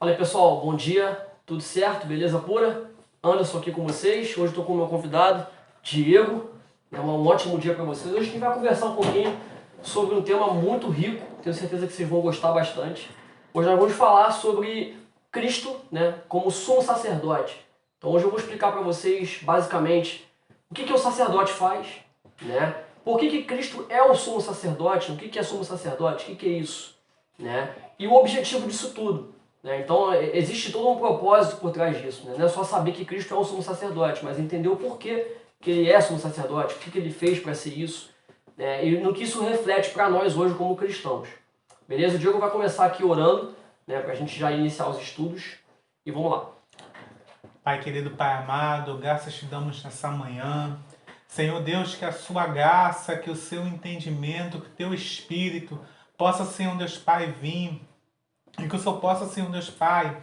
Fala aí pessoal, bom dia, tudo certo? Beleza pura? Anderson aqui com vocês. Hoje estou com o meu convidado, Diego. É um ótimo dia para vocês. Hoje a gente vai conversar um pouquinho sobre um tema muito rico, tenho certeza que vocês vão gostar bastante. Hoje nós vamos falar sobre Cristo, né, como sumo sacerdote. Então hoje eu vou explicar para vocês basicamente o que o sacerdote faz, né? Por que Cristo é o sumo sacerdote? O que é sumo sacerdote? O que é isso? Né? E o objetivo disso tudo. Né? Então existe todo um propósito por trás disso. Né? Não é só saber que Cristo é o sumo sacerdote, mas entender o porquê que ele é sumo sacerdote, o que ele fez para ser isso, né? E no que isso reflete para nós hoje como cristãos. Beleza? O Diego vai começar aqui orando, né, para a gente já iniciar os estudos. E vamos lá. Pai querido, Pai amado, graças te damos nessa manhã. Senhor Deus, que a sua graça, que o seu entendimento, que o teu Espírito possa, Senhor Deus Pai, vir. E que o Senhor possa, Senhor Deus Pai,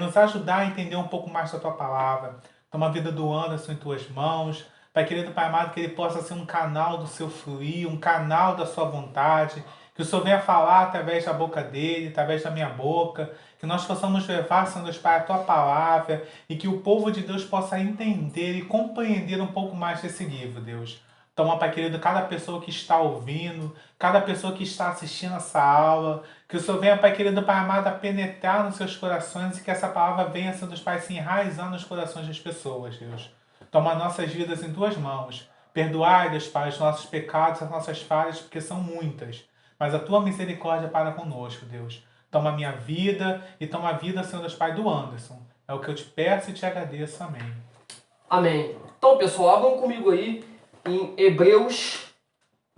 nos ajudar a entender um pouco mais da tua palavra. Toma a vida do Anderson em tuas mãos. Pai querido, Pai amado, que ele possa ser um canal do seu fluir, um canal da sua vontade. Que o Senhor venha falar através da boca dele, através da minha boca. Que nós possamos levar, Senhor Deus Pai, a tua palavra. E que o povo de Deus possa entender e compreender um pouco mais desse livro, Deus. Toma, Pai querido, cada pessoa que está ouvindo, cada pessoa que está assistindo essa aula, que o Senhor venha, Pai querido, Pai amado, a penetrar nos seus corações e que essa palavra venha, Senhor Deus Pai, se enraizar nos corações das pessoas, Deus. Toma nossas vidas em tuas mãos. Perdoai, Deus Pai, os nossos pecados, as nossas falhas, porque são muitas. Mas a tua misericórdia para conosco, Deus. Toma a minha vida e toma a vida, Senhor Deus Pai, do Anderson. É o que eu te peço e te agradeço. Amém. Amém. Então, pessoal, abram comigo aí em Hebreus,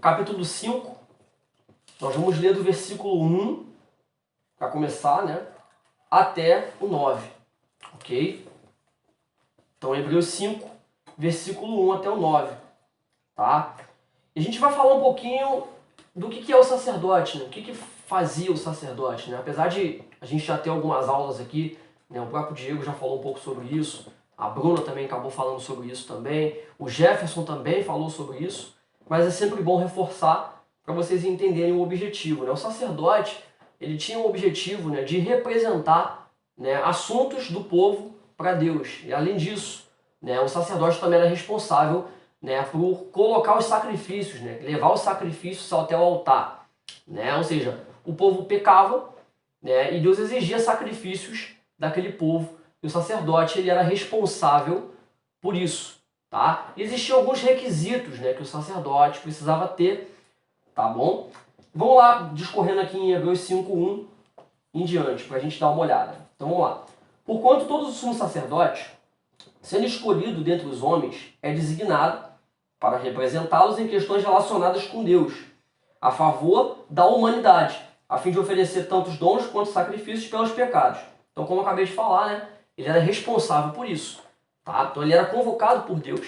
capítulo 5. Nós vamos ler do versículo 1, para começar, né, até o 9. Ok? Então, Hebreus 5, versículo 1 até o 9. Tá? E a gente vai falar um pouquinho do que é o sacerdote, né? O que fazia o sacerdote, né? Apesar de a gente já ter algumas aulas aqui, né? O próprio Diego já falou um pouco sobre isso, a Bruna também acabou falando sobre isso também, o Jefferson também falou sobre isso, mas é sempre bom reforçar para vocês entenderem o objetivo, né? O sacerdote, ele tinha o objetivo, né, de representar, né, assuntos do povo para Deus. E além disso, né, o sacerdote também era responsável, né, por colocar os sacrifícios, né, levar os sacrifícios até o altar, né? Ou seja, o povo pecava, né, e Deus exigia sacrifícios daquele povo, e o sacerdote ele era responsável por isso, tá? Existiam alguns requisitos, né, que o sacerdote precisava ter, tá bom? Vamos lá, discorrendo aqui em Hebreus 5:1 em diante, para a gente dar uma olhada. Então vamos lá. Porquanto todo sumo sacerdote, sendo escolhido dentre os homens, é designado para representá-los em questões relacionadas com Deus, a favor da humanidade, a fim de oferecer tantos dons quanto sacrifícios pelos pecados. Então, como eu acabei de falar, né, ele era responsável por isso. Tá? Então, ele era convocado por Deus.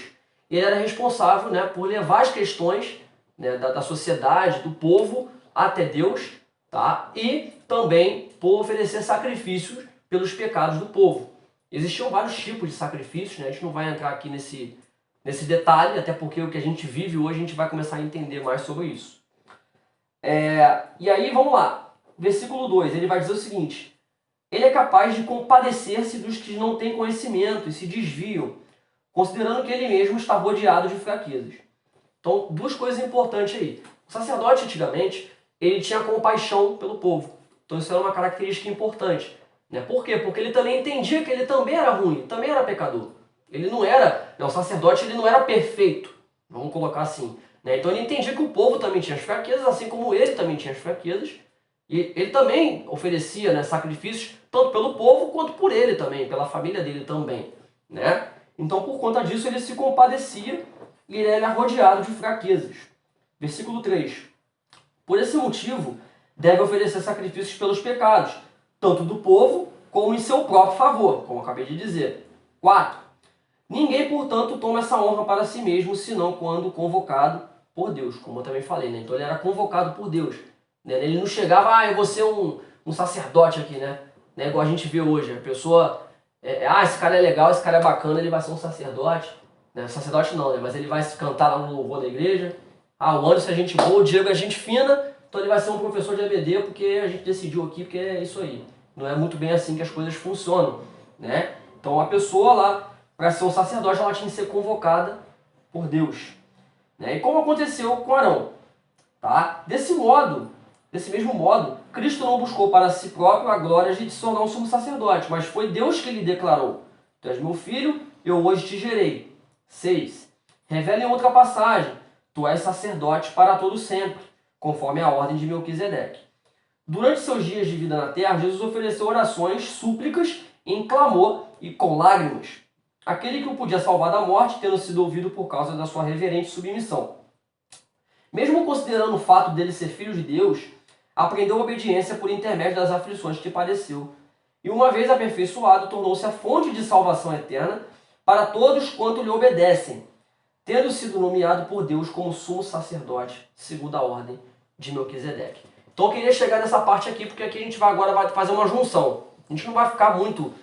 E ele era responsável, né, por levar as questões, né, da sociedade, do povo, até Deus, tá? E também por oferecer sacrifícios pelos pecados do povo. Existiam vários tipos de sacrifícios, né? A gente não vai entrar aqui nesse detalhe, até porque o que a gente vive hoje a gente vai começar a entender mais sobre isso. E aí, vamos lá. Versículo 2, ele vai dizer o seguinte: ele é capaz de compadecer-se dos que não têm conhecimento e se desviam, considerando que ele mesmo está rodeado de fraquezas. Então, duas coisas importantes aí. O sacerdote, antigamente, ele tinha compaixão pelo povo. Então, isso era uma característica importante. Né? Por quê? Porque ele também entendia que ele também era ruim, também era pecador. Ele não era, o sacerdote ele não era perfeito, vamos colocar assim. Né? Então ele entendia que o povo também tinha as fraquezas, assim como ele também tinha as fraquezas. E ele também oferecia, né, sacrifícios, tanto pelo povo quanto por ele também, pela família dele também. Né? Então por conta disso ele se compadecia e ele era rodeado de fraquezas. Versículo 3. Por esse motivo, deve oferecer sacrifícios pelos pecados, tanto do povo como em seu próprio favor, como eu acabei de dizer. 4. Ninguém, portanto, toma essa honra para si mesmo, senão quando convocado por Deus, como eu também falei, né? Então ele era convocado por Deus. Né? Ele não chegava, eu vou ser um sacerdote aqui, né? Igual a gente vê hoje. A pessoa, esse cara é legal, esse cara é bacana, ele vai ser um sacerdote. Né? Sacerdote não, né? Mas ele vai cantar lá no louvor da igreja. O Anderson é gente boa, o Diego é gente fina, então ele vai ser um professor de EBD porque a gente decidiu aqui, porque é isso aí. Não é muito bem assim que as coisas funcionam, né? Então a pessoa lá, para ser um sacerdote, ela tinha que ser convocada por Deus, né? E como aconteceu com Arão, tá? Desse mesmo modo, Cristo não buscou para si próprio a glória de se tornar um sumo sacerdote, mas foi Deus que lhe declarou: Tu és meu filho, eu hoje te gerei. 6. Revela em outra passagem: Tu és sacerdote para todo sempre, conforme a ordem de Melquisedeque. Durante seus dias de vida na terra, Jesus ofereceu orações, súplicas, em clamor e com lágrimas. Aquele que o podia salvar da morte, tendo sido ouvido por causa da sua reverente submissão. Mesmo considerando o fato dele ser filho de Deus, aprendeu obediência por intermédio das aflições que padeceu. E uma vez aperfeiçoado, tornou-se a fonte de salvação eterna para todos quanto lhe obedecem, tendo sido nomeado por Deus como sumo sacerdote, segundo a ordem de Melquisedeque. Então eu queria chegar nessa parte aqui, porque aqui a gente agora vai fazer uma junção. A gente não vai ficar muito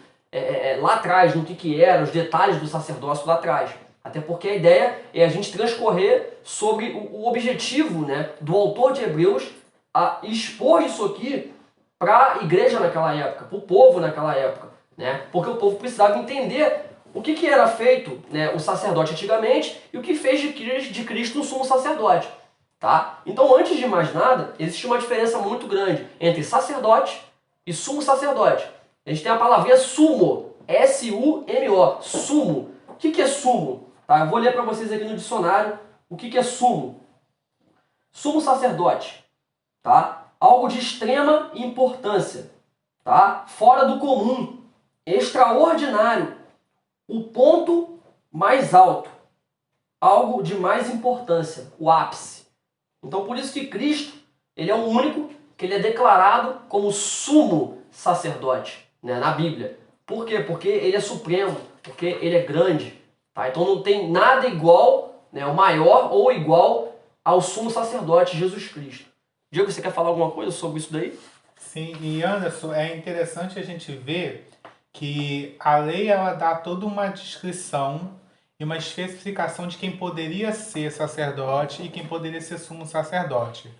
lá atrás, no que era, os detalhes do sacerdócio lá atrás. Até porque a ideia é a gente transcorrer sobre o objetivo, né, do autor de Hebreus a expor isso aqui para a igreja naquela época, para o povo naquela época, né? Porque o povo precisava entender o que era feito, né, o sacerdote antigamente e o que fez de Cristo um sumo sacerdote. Tá? Então, antes de mais nada, existe uma diferença muito grande entre sacerdote e sumo sacerdote. A gente tem a palavrinha sumo, S-U-M-O, sumo. O que é sumo? Tá? Eu vou ler para vocês aqui no dicionário o que é sumo. Sumo sacerdote, tá? Algo de extrema importância, tá? Fora do comum, extraordinário, o ponto mais alto, algo de mais importância, o ápice. Então por isso que Cristo, ele é o único que ele é declarado como sumo sacerdote, né, na Bíblia. Por quê? Porque ele é supremo, porque ele é grande. Tá? Então não tem nada igual, né, o maior ou igual ao sumo sacerdote Jesus Cristo. Diego, você quer falar alguma coisa sobre isso daí? Sim, e Anderson, é interessante a gente ver que a lei ela dá toda uma descrição e uma especificação de quem poderia ser sacerdote e quem poderia ser sumo sacerdote.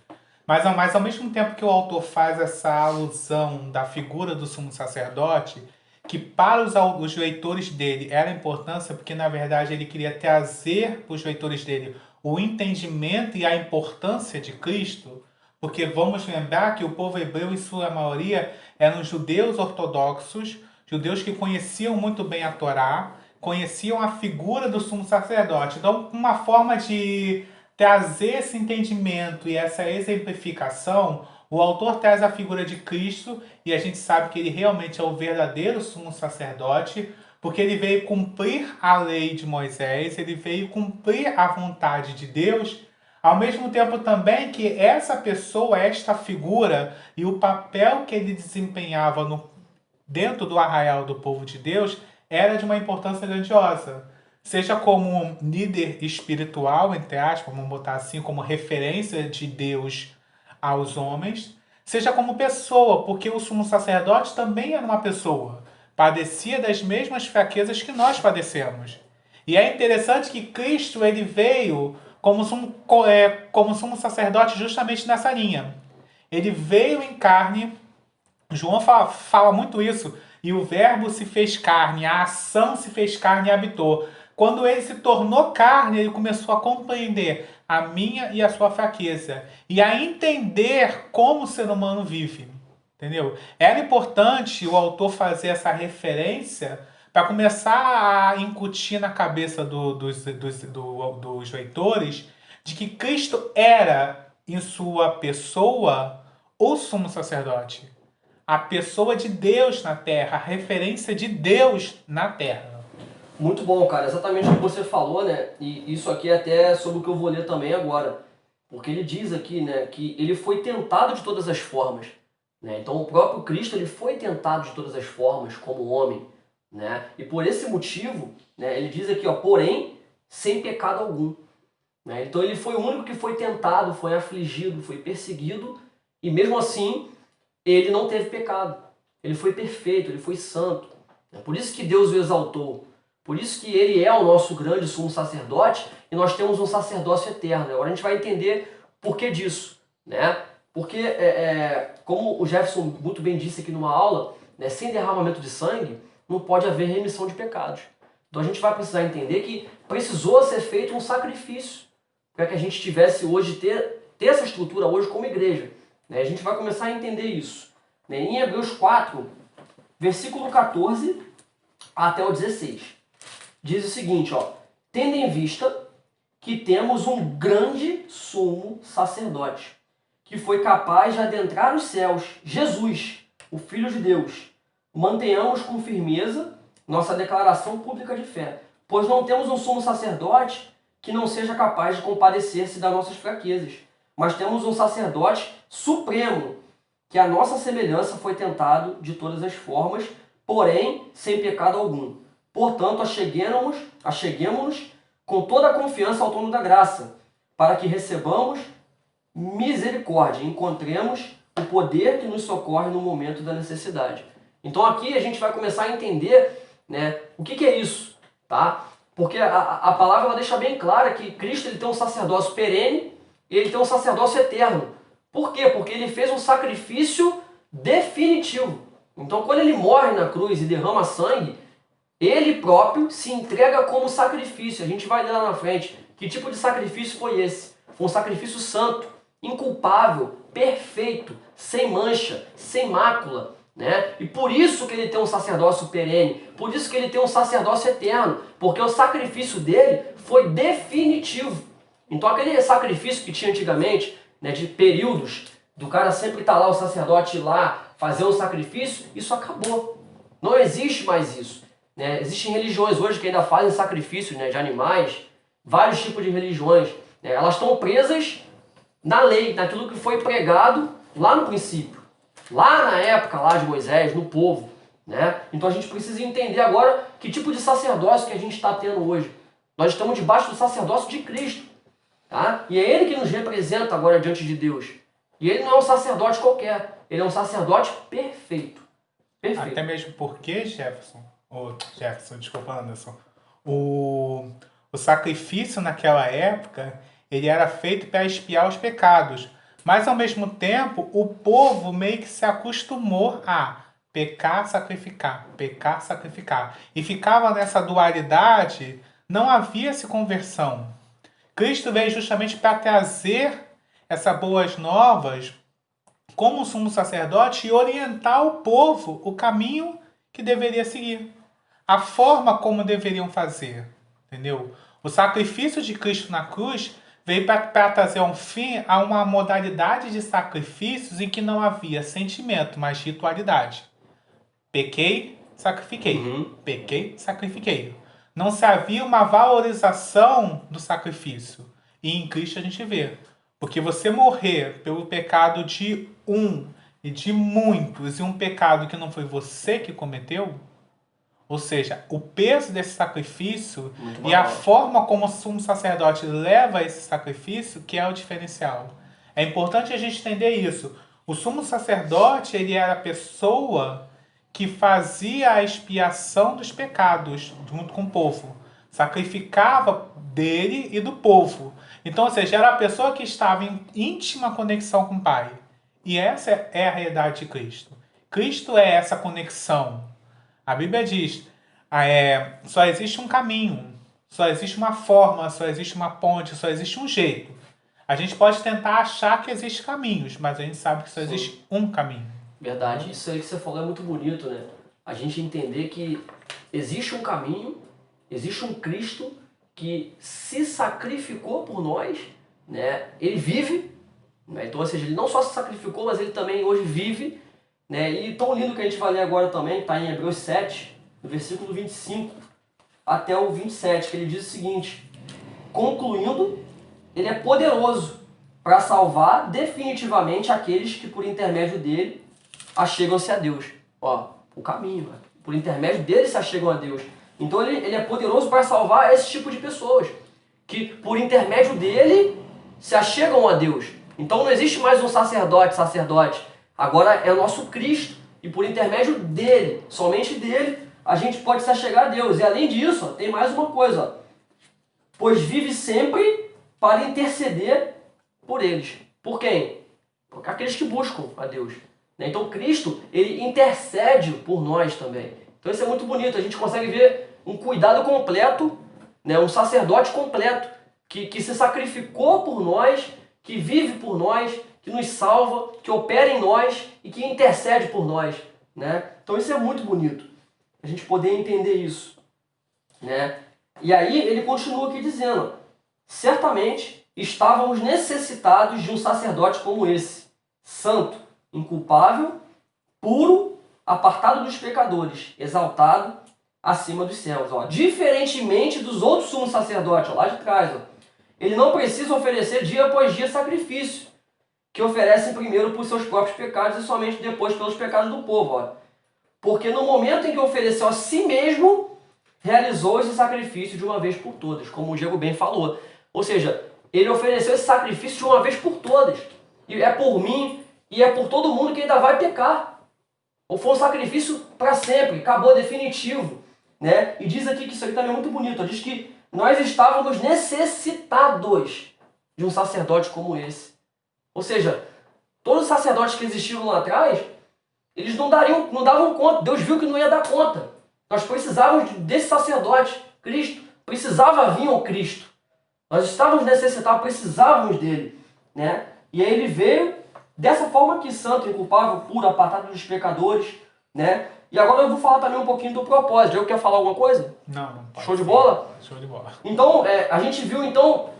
Mas ao mesmo tempo que o autor faz essa alusão da figura do sumo sacerdote, que para os leitores dele era importância, porque na verdade ele queria trazer para os leitores dele o entendimento e a importância de Cristo, porque vamos lembrar que o povo hebreu, em sua maioria, eram judeus ortodoxos, judeus que conheciam muito bem a Torá, conheciam a figura do sumo sacerdote. Então, uma forma de trazer esse entendimento e essa exemplificação, o autor traz a figura de Cristo e a gente sabe que ele realmente é o verdadeiro sumo sacerdote, porque ele veio cumprir a lei de Moisés, ele veio cumprir a vontade de Deus, ao mesmo tempo também que essa pessoa, esta figura e o papel que ele desempenhava dentro do arraial do povo de Deus era de uma importância grandiosa. Seja como um líder espiritual, entre aspas, vamos botar assim, como referência de Deus aos homens, seja como pessoa, porque o sumo sacerdote também era uma pessoa, padecia das mesmas fraquezas que nós padecemos. E é interessante que Cristo ele veio como sumo sacerdote justamente nessa linha. Ele veio em carne, João fala muito isso, e o verbo se fez carne, a ação se fez carne e habitou. Quando ele se tornou carne, ele começou a compreender a minha e a sua fraqueza e a entender como o ser humano vive. Entendeu? Era importante o autor fazer essa referência para começar a incutir na cabeça dos leitores de que Cristo era, em sua pessoa, o sumo sacerdote. A pessoa de Deus na terra, a referência de Deus na terra. Muito bom, cara. Exatamente o que você falou, né? E isso aqui é até sobre o que eu vou ler também agora. Porque ele diz aqui, né, que ele foi tentado de todas as formas. Né? Então o próprio Cristo ele foi tentado de todas as formas como homem. Né? E por esse motivo, né, ele diz aqui, ó, porém, sem pecado algum. Né? Então ele foi o único que foi tentado, foi afligido, foi perseguido. E mesmo assim, ele não teve pecado. Ele foi perfeito, ele foi santo. É por isso que Deus o exaltou. Por isso que ele é o nosso grande sumo sacerdote e nós temos um sacerdócio eterno. Agora a gente vai entender por que disso. Né? Porque, como o Jefferson muito bem disse aqui numa aula, né, sem derramamento de sangue, não pode haver remissão de pecados. Então a gente vai precisar entender que precisou ser feito um sacrifício para que a gente tivesse hoje, ter essa estrutura hoje como igreja. Né? A gente vai começar a entender isso. Né? Em Hebreus 4, versículo 14 até o 16. Diz o seguinte, ó, tendo em vista que temos um grande sumo sacerdote, que foi capaz de adentrar os céus, Jesus, o Filho de Deus. Mantenhamos com firmeza nossa declaração pública de fé, pois não temos um sumo sacerdote que não seja capaz de compadecer-se das nossas fraquezas, mas temos um sacerdote supremo, que a nossa semelhança foi tentado de todas as formas, porém sem pecado algum. Portanto, acheguemo-nos com toda a confiança ao trono da graça, para que recebamos misericórdia, encontremos o poder que nos socorre no momento da necessidade. Então aqui a gente vai começar a entender, né, o que é isso, tá? Porque a palavra ela deixa bem clara que Cristo ele tem um sacerdócio perene e ele tem um sacerdócio eterno. Por quê? Porque ele fez um sacrifício definitivo. Então quando ele morre na cruz e derrama sangue, ele próprio se entrega como sacrifício. A gente vai ler lá na frente que tipo de sacrifício foi esse. Foi um sacrifício santo, inculpável, perfeito, sem mancha, sem mácula. Né? E por isso que ele tem um sacerdócio perene, por isso que ele tem um sacerdócio eterno, porque o sacrifício dele foi definitivo. Então aquele sacrifício que tinha antigamente, né, de períodos, do cara sempre estar lá, o sacerdote lá, fazer um sacrifício, isso acabou. Não existe mais isso. Né? Existem religiões hoje que ainda fazem sacrifícios, né, de animais, vários tipos de religiões. Né? Elas estão presas na lei, naquilo que foi pregado lá no princípio. Lá na época lá de Moisés, no povo. Né? Então a gente precisa entender agora que tipo de sacerdócio que a gente está tendo hoje. Nós estamos debaixo do sacerdócio de Cristo. Tá? E é Ele que nos representa agora diante de Deus. E Ele não é um sacerdote qualquer. Ele é um sacerdote perfeito. Perfeito. Até mesmo porque, desculpa, Anderson, o sacrifício naquela época ele era feito para expiar os pecados. Mas, ao mesmo tempo, o povo meio que se acostumou a pecar, sacrificar, pecar, sacrificar. E ficava nessa dualidade, não havia essa conversão. Cristo veio justamente para trazer essas boas novas como sumo sacerdote e orientar o povo o caminho que deveria seguir. A forma como deveriam fazer. Entendeu? O sacrifício de Cristo na cruz veio para trazer um fim a uma modalidade de sacrifícios em que não havia sentimento, mas ritualidade. Pequei, sacrifiquei. Pequei, sacrifiquei. Não se havia uma valorização do sacrifício. E em Cristo a gente vê. Porque você morrer pelo pecado de um e de muitos, e um pecado que não foi você que cometeu, ou seja, o peso desse sacrifício e a forma como o sumo sacerdote leva esse sacrifício que é o diferencial. É importante a gente entender isso. O sumo sacerdote ele era a pessoa que fazia a expiação dos pecados junto com o povo. Sacrificava dele e do povo. Então, ou seja, era a pessoa que estava em íntima conexão com o Pai. E essa é a realidade de Cristo. Cristo é essa conexão. A Bíblia diz, só existe um caminho, só existe uma forma, só existe uma ponte, só existe um jeito. A gente pode tentar achar que existem caminhos, mas a gente sabe que só existe um caminho. Verdade, isso aí que você falou é muito bonito, né? A gente entender que existe um caminho, existe um Cristo que se sacrificou por nós, né? Ele vive, né? Então, ou seja, ele não só se sacrificou, mas ele também hoje vive, né? E tão lindo que a gente vai ler agora também, está em Hebreus 7, no versículo 25 até o 27, que ele diz o seguinte: concluindo, ele é poderoso para salvar definitivamente aqueles que por intermédio dele achegam-se a Deus. Ó, o caminho, por intermédio dele se achegam a Deus. Então ele é poderoso para salvar esse tipo de pessoas, que por intermédio dele se achegam a Deus. Então não existe mais um sacerdote. Agora é o nosso Cristo. E por intermédio dele, somente dele, a gente pode se achegar a Deus. E além disso, ó, tem mais uma coisa. Ó. Pois vive sempre para interceder por eles. Por quem? Por aqueles que buscam a Deus. né? Então Cristo, ele intercede por nós também. Então isso é muito bonito, a gente consegue ver um cuidado completo, né? Um sacerdote completo, que se sacrificou por nós, que vive por nós, que nos salva, que opera em nós e que intercede por nós, né? Então isso é muito bonito, a gente poder entender isso, né? E aí ele continua aqui dizendo, certamente estávamos necessitados de um sacerdote como esse, santo, inculpável, puro, apartado dos pecadores, exaltado acima dos céus. Ó. Diferentemente dos outros sumos sacerdotes, ó, lá de trás, ó, ele não precisa oferecer dia após dia sacrifício, que oferecem primeiro por seus próprios pecados e somente depois pelos pecados do povo. Ó. Porque no momento em que ofereceu a si mesmo, realizou esse sacrifício de uma vez por todas, como o Diego bem falou. Ou seja, ele ofereceu esse sacrifício de uma vez por todas. E é por mim e é por todo mundo que ainda vai pecar. Ou foi um sacrifício para sempre, acabou, definitivo. Né? E diz aqui que isso aqui também é muito bonito. Diz que nós estávamos necessitados de um sacerdote como esse. Ou seja, todos os sacerdotes que existiram lá atrás, eles não davam conta. Deus viu que não ia dar conta. Nós precisávamos desse sacerdote, Cristo. Precisava vir o Cristo. Nós estávamos necessitados, precisávamos dele. Né? E aí ele veio dessa forma aqui, santo, inculpável, puro, apartado dos pecadores. Né? E agora eu vou falar também um pouquinho do propósito. Eu quero falar alguma coisa? Não. Show de bola? Show de bola. Então, a gente viu então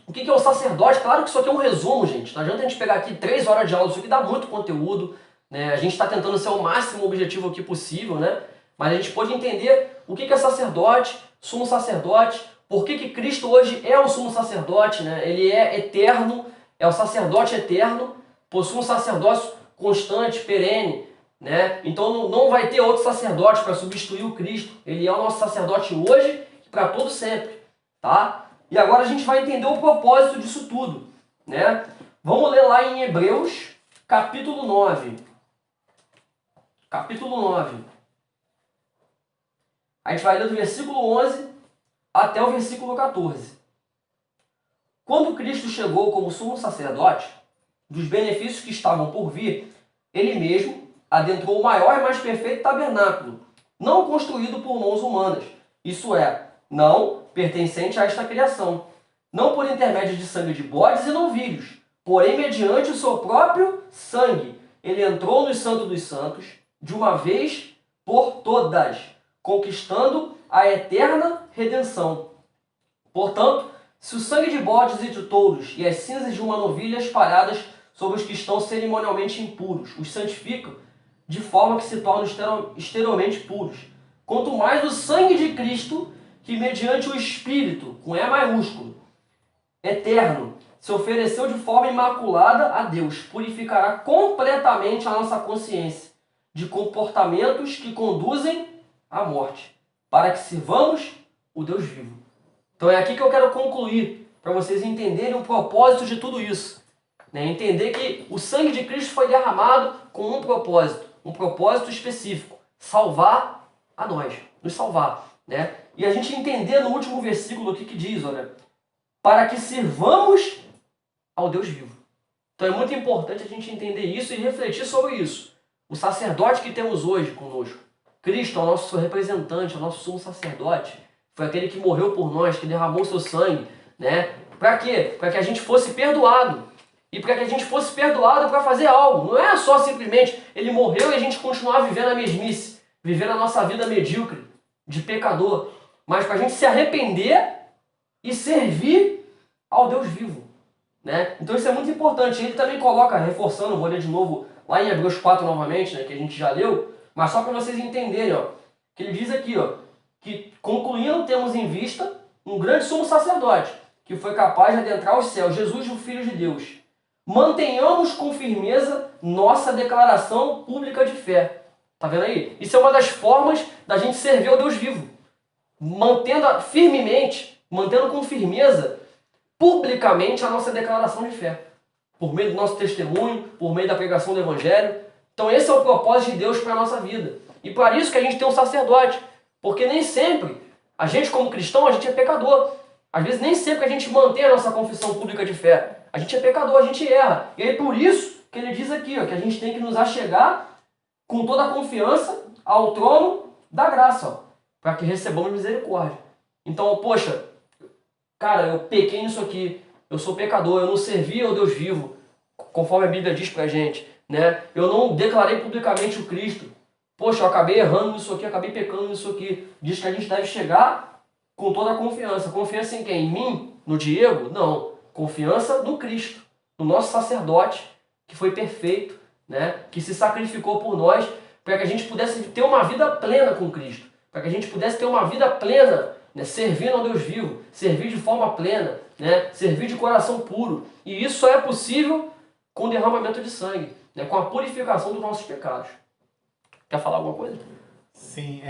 o que é o sacerdote. Claro que isso aqui é um resumo, gente. Não adianta a gente pegar aqui 3 horas de aula, isso aqui dá muito conteúdo. Né? A gente está tentando ser o máximo objetivo aqui possível, né? Mas a gente pode entender o que é sacerdote, sumo sacerdote, por que Cristo hoje é o sumo sacerdote, né? Ele é eterno, é o sacerdote eterno, possui um sacerdócio constante, perene, né? Então não vai ter outro sacerdote para substituir o Cristo. Ele é o nosso sacerdote hoje e para todo sempre, tá? E agora a gente vai entender o propósito disso tudo, né? Vamos ler lá em Hebreus, capítulo 9. Capítulo 9. A gente vai ler do versículo 11 até o versículo 14. Quando Cristo chegou como sumo sacerdote, dos benefícios que estavam por vir, ele mesmo adentrou o maior e mais perfeito tabernáculo, não construído por mãos humanas, isso é, não pertencente a esta criação, não por intermédio de sangue de bodes e novilhos, porém mediante o seu próprio sangue. Ele entrou no Santo dos Santos de uma vez por todas, conquistando a eterna redenção. Portanto, se o sangue de bodes e de touros e as cinzas de uma novilha espalhadas sobre os que estão cerimonialmente impuros os santificam, de forma que se tornam exteriormente puros, quanto mais o sangue de Cristo, que mediante o Espírito, com E maiúsculo, eterno, se ofereceu de forma imaculada a Deus, purificará completamente a nossa consciência de comportamentos que conduzem à morte, para que sirvamos o Deus vivo. Então é aqui que eu quero concluir, para vocês entenderem o propósito de tudo isso. Né? Entender que o sangue de Cristo foi derramado com um propósito específico, salvar a nós, nos salvar. Né? E a gente entender no último versículo aqui que diz, olha, para que sirvamos ao Deus vivo. Então é muito importante a gente entender isso e refletir sobre isso. O sacerdote que temos hoje conosco, Cristo é o nosso representante, é o nosso sumo sacerdote, foi aquele que morreu por nós, que derramou seu sangue, né? Para quê? Para que a gente fosse perdoado. E para que a gente fosse perdoado para fazer algo. Não é só simplesmente ele morreu e a gente continuar vivendo a mesmice, vivendo a nossa vida medíocre, de pecador, mas para a gente se arrepender e servir ao Deus vivo. Né? Então isso é muito importante. Ele também coloca, reforçando, vou ler de novo lá em Hebreus 4 novamente, né, que a gente já leu, mas só para vocês entenderem, ó, que ele diz aqui, ó, que concluindo temos em vista um grande sumo sacerdote, que foi capaz de adentrar os céus, Jesus, o Filho de Deus. Mantenhamos com firmeza nossa declaração pública de fé. Tá vendo aí? Isso é uma das formas da gente servir ao Deus vivo. Mantendo firmemente, mantendo com firmeza, publicamente a nossa declaração de fé. Por meio do nosso testemunho, por meio da pregação do Evangelho. Então esse é o propósito de Deus para a nossa vida. E para isso que a gente tem um sacerdote. Porque nem sempre, a gente como cristão, a gente é pecador. Às vezes nem sempre a gente mantém a nossa confissão pública de fé. A gente é pecador, a gente erra. E aí por isso que ele diz aqui, ó, que a gente tem que nos achegar com toda a confiança ao trono da graça, para que recebamos misericórdia. Então, poxa, cara, eu pequei nisso aqui, eu sou pecador, eu não servi ao Deus vivo, conforme a Bíblia diz pra gente, né? Eu não declarei publicamente o Cristo. Poxa, eu acabei errando nisso aqui, acabei pecando nisso aqui. Diz que a gente deve chegar com toda a confiança. Confiança em quem? Em mim? No Diego? Não. Confiança no Cristo, no nosso sacerdote, que foi perfeito, né? Que se sacrificou por nós, para que a gente pudesse ter uma vida plena com Cristo. Para que a gente pudesse ter uma vida plena, né? Servindo ao Deus vivo, servir de forma plena, né? Servir de coração puro. E isso só é possível com o derramamento de sangue, né? Com a purificação dos nossos pecados. Quer falar alguma coisa? Sim,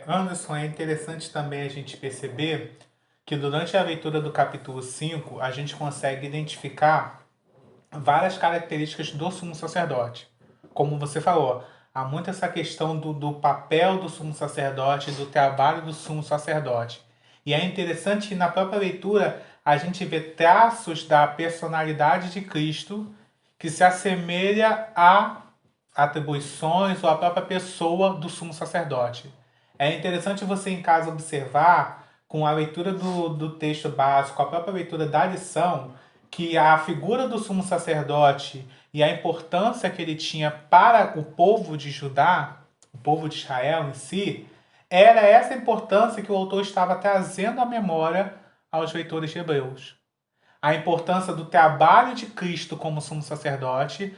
Anderson, é interessante também a gente perceber que durante a leitura do capítulo 5, a gente consegue identificar várias características do sumo sacerdote. Como você falou, há muito essa questão do papel do sumo sacerdote, do trabalho do sumo sacerdote. E é interessante que na própria leitura a gente vê traços da personalidade de Cristo que se assemelha a atribuições ou a própria pessoa do sumo sacerdote. É interessante você em casa observar, com a leitura do texto básico, a própria leitura da lição, que a figura do sumo sacerdote e a importância que ele tinha para o povo de Judá, o povo de Israel em si, era essa importância que o autor estava trazendo à memória aos leitores de Hebreus. A importância do trabalho de Cristo como sumo sacerdote,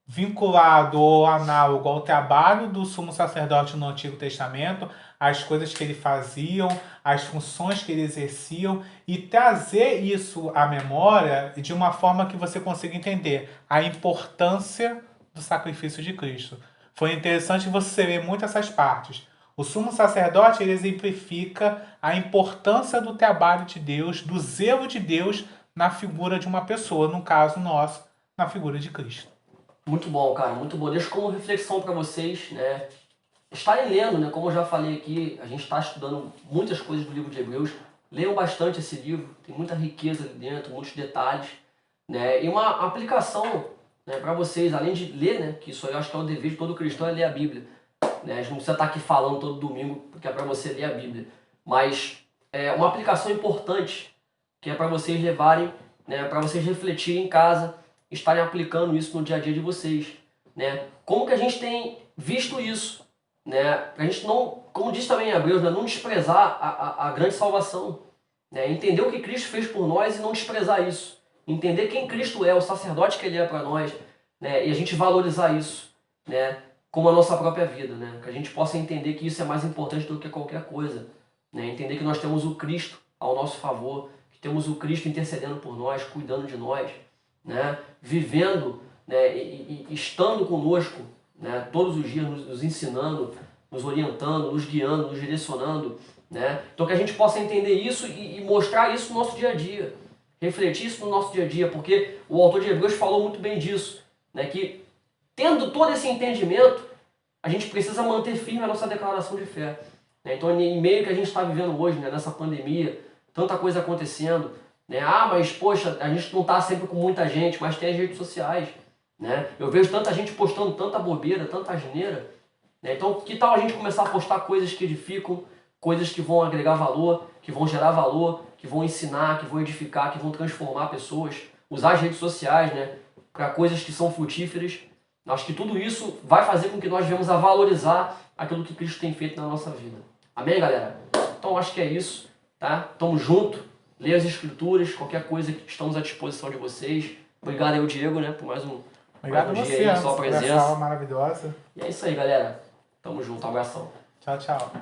vinculado ou análogo ao trabalho do sumo sacerdote no Antigo Testamento, as coisas que ele fazia, as funções que ele exerciam, e trazer isso à memória de uma forma que você consiga entender a importância do sacrifício de Cristo. Foi interessante você ver muito essas partes. O sumo sacerdote ele exemplifica a importância do trabalho de Deus, do zelo de Deus na figura de uma pessoa, no caso nosso, na figura de Cristo. Muito bom, cara, muito bom. Deixo como reflexão para vocês, né? Estarem lendo, né? Como eu já falei aqui, a gente está estudando muitas coisas do livro de Hebreus. Leiam bastante esse livro, tem muita riqueza ali dentro, muitos detalhes, né? E uma aplicação, né, para vocês, além de ler, né? Que isso aí eu acho que é o dever de todo cristão, é ler a Bíblia. Né? A gente não precisa estar aqui falando todo domingo, porque é para você ler a Bíblia. Mas é uma aplicação importante, que é para vocês levarem, né? Para vocês refletirem em casa, estarem aplicando isso no dia a dia de vocês, né? Como que a gente tem visto isso, né? A gente não, como diz também em Hebreus, né? Não desprezar a grande salvação, né? Entender o que Cristo fez por nós e não desprezar isso. Entender quem Cristo é, o sacerdote que Ele é para nós, né? E a gente valorizar isso, né? Como a nossa própria vida, né? Que a gente possa entender que isso é mais importante do que qualquer coisa, né? Entender que nós temos o Cristo ao nosso favor, que temos o Cristo intercedendo por nós, cuidando de nós, né? Vivendo, né? E estando conosco, né? Todos os dias, nos ensinando, nos orientando, nos guiando, nos direcionando, né? Então que a gente possa entender isso e mostrar isso no nosso dia a dia, refletir isso no nosso dia a dia, porque o autor de Hebreus falou muito bem disso, né? Que tendo todo esse entendimento, a gente precisa manter firme a nossa declaração de fé, né? Então, em meio que a gente está vivendo hoje, né? Nessa pandemia, tanta coisa acontecendo, né? Ah, mas poxa, a gente não está sempre com muita gente, mas tem as redes sociais, né? Eu vejo tanta gente postando tanta bobeira, tanta asneira, né? Então, que tal a gente começar a postar coisas que edificam, coisas que vão agregar valor, que vão gerar valor, que vão ensinar, que vão edificar, que vão transformar pessoas, usar as redes sociais, né? Para coisas que são frutíferas. Acho que tudo isso vai fazer com que nós venhamos a valorizar aquilo que Cristo tem feito na nossa vida. Amém, galera? Então, acho que é isso, tá? Tamo junto. Leia as escrituras, qualquer coisa que estamos à disposição de vocês. Obrigado aí, Diego, né? Por mais um Obrigado a dia você, aí, sua presença. essa aula maravilhosa. E é isso aí, galera. Tamo junto. Um abração. Tchau, tchau.